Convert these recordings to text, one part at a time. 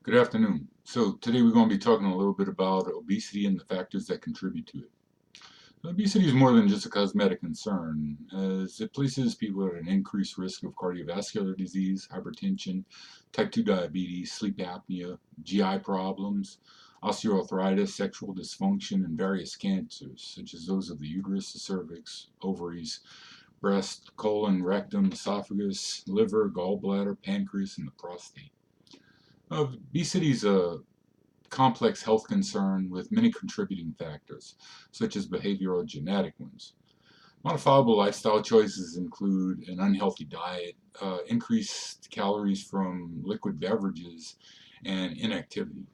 Good afternoon. So today we're going to be talking a little bit about obesity and the factors that contribute to it. Obesity is more than just a cosmetic concern, as it places people at an increased risk of cardiovascular disease, hypertension, type 2 diabetes, sleep apnea, GI problems, osteoarthritis, sexual dysfunction, and various cancers, such as those of the uterus, the cervix, ovaries, breast, colon, rectum, esophagus, liver, gallbladder, pancreas, and the prostate. Obesity is a complex health concern with many contributing factors, such as behavioral and genetic ones. Modifiable lifestyle choices include an unhealthy diet, increased calories from liquid beverages, and inactivity.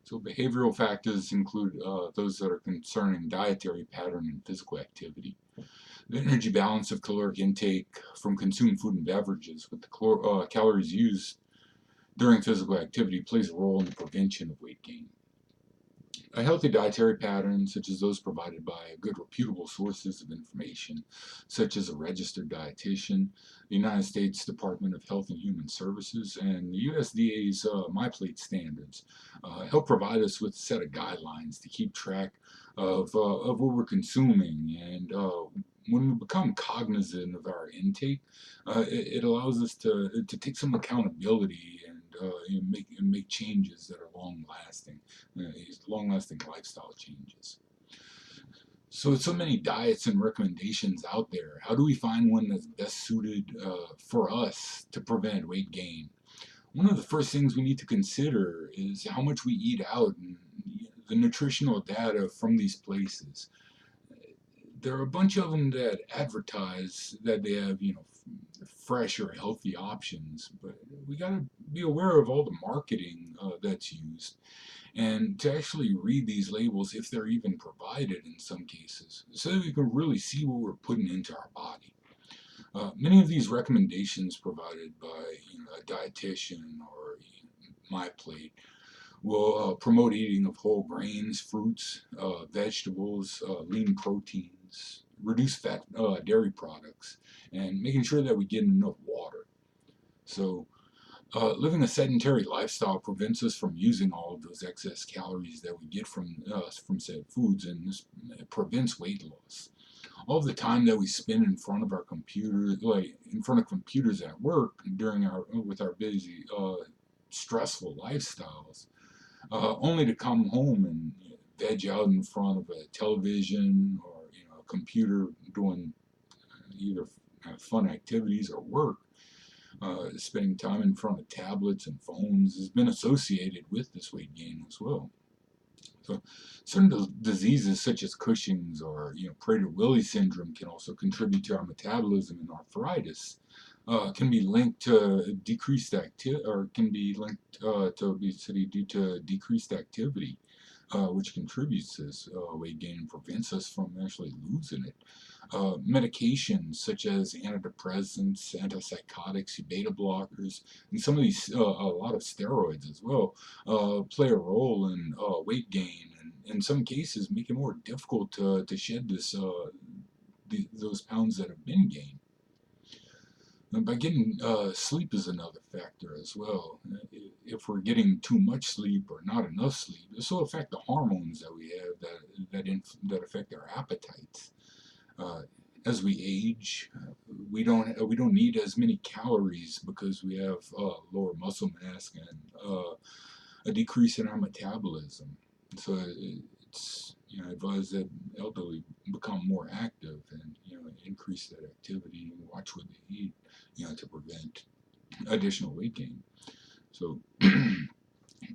So behavioral factors include those that are concerning dietary pattern and physical activity. The energy balance of caloric intake from consumed food and beverages with the calories used during physical activity plays a role in the prevention of weight gain. A healthy dietary pattern, such as those provided by good reputable sources of information, such as a registered dietitian, the United States Department of Health and Human Services, and the USDA's MyPlate standards, help provide us with a set of guidelines to keep track of what we're consuming. And when we become cognizant of our intake, it allows us to take some accountability and make changes that are long-lasting, long-lasting lifestyle changes. So with so many diets and recommendations out there, how do we find one that's best suited for us to prevent weight gain? One of the first things we need to consider is how much we eat out and the nutritional data from these places. There are a bunch of them that advertise that they have, fresh or healthy options, but we got to be aware of all the marketing that's used and to actually read these labels if they're even provided in some cases so that we can really see what we're putting into our body. Many of these recommendations provided by a dietitian or MyPlate will promote eating of whole grains, fruits, vegetables, lean proteins, reduce fat dairy products, and making sure that we get enough water. So living a sedentary lifestyle prevents us from using all of those excess calories that we get from said foods, and this prevents weight loss. All the time that we spend in front of our computers, like in front of computers at work during our busy, stressful lifestyles, only to come home and veg out in front of a television or a computer doing either fun activities or work. Spending time in front of tablets and phones has been associated with this weight gain as well. So certain diseases such as Cushing's or Prader-Willi syndrome can also contribute to our metabolism, and arthritis can be linked to decreased activity, or can be linked to obesity due to decreased activity, which contributes to this weight gain and prevents us from actually losing it. Medications such as antidepressants, antipsychotics, beta blockers, and some of these, a lot of steroids as well, play a role in weight gain, and in some cases make it more difficult to shed those pounds that have been gained. And by getting sleep is another factor as well. If we're getting too much sleep or not enough sleep, this will affect the hormones that we have that affect our appetites. As we age, we don't need as many calories because we have lower muscle mass and a decrease in our metabolism. So it's advised that elderly become more active and increase that activity and watch what they eat, to prevent additional weight gain. So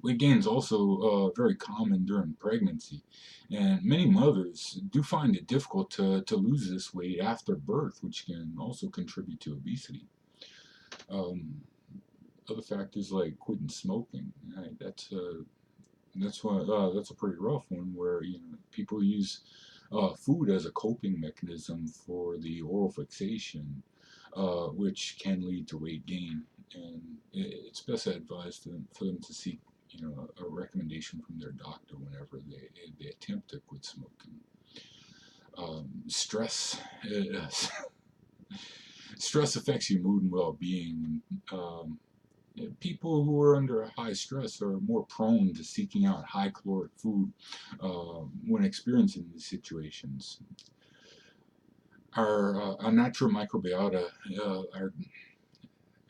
weight gain is also very common during pregnancy, and many mothers do find it difficult to lose this weight after birth, which can also contribute to obesity. Other factors like quitting smoking, right? That's a pretty rough one where people use food as a coping mechanism for the oral fixation, which can lead to weight gain, and it's best advised for them to seek a recommendation from their doctor whenever they attempt to quit smoking. Stress stress affects your mood and well-being. People who are under high stress are more prone to seeking out high caloric food when experiencing these situations. Our natural microbiota,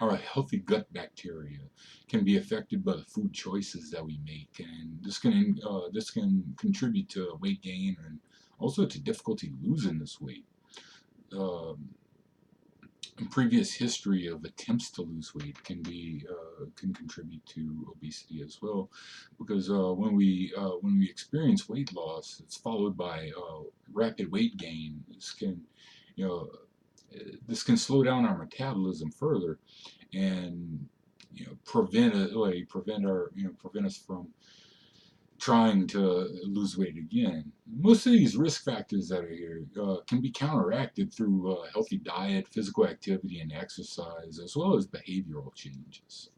our healthy gut bacteria, can be affected by the food choices that we make, and this can contribute to weight gain and also to difficulty losing this weight. Um, Previous history of attempts to lose weight can contribute to obesity as well, because when we experience weight loss, it's followed by rapid weight gain. You know this can slow down our metabolism further, and prevent us from trying to lose weight again. Most of these risk factors that are here can be counteracted through healthy diet, physical activity, and exercise, as well as behavioral changes.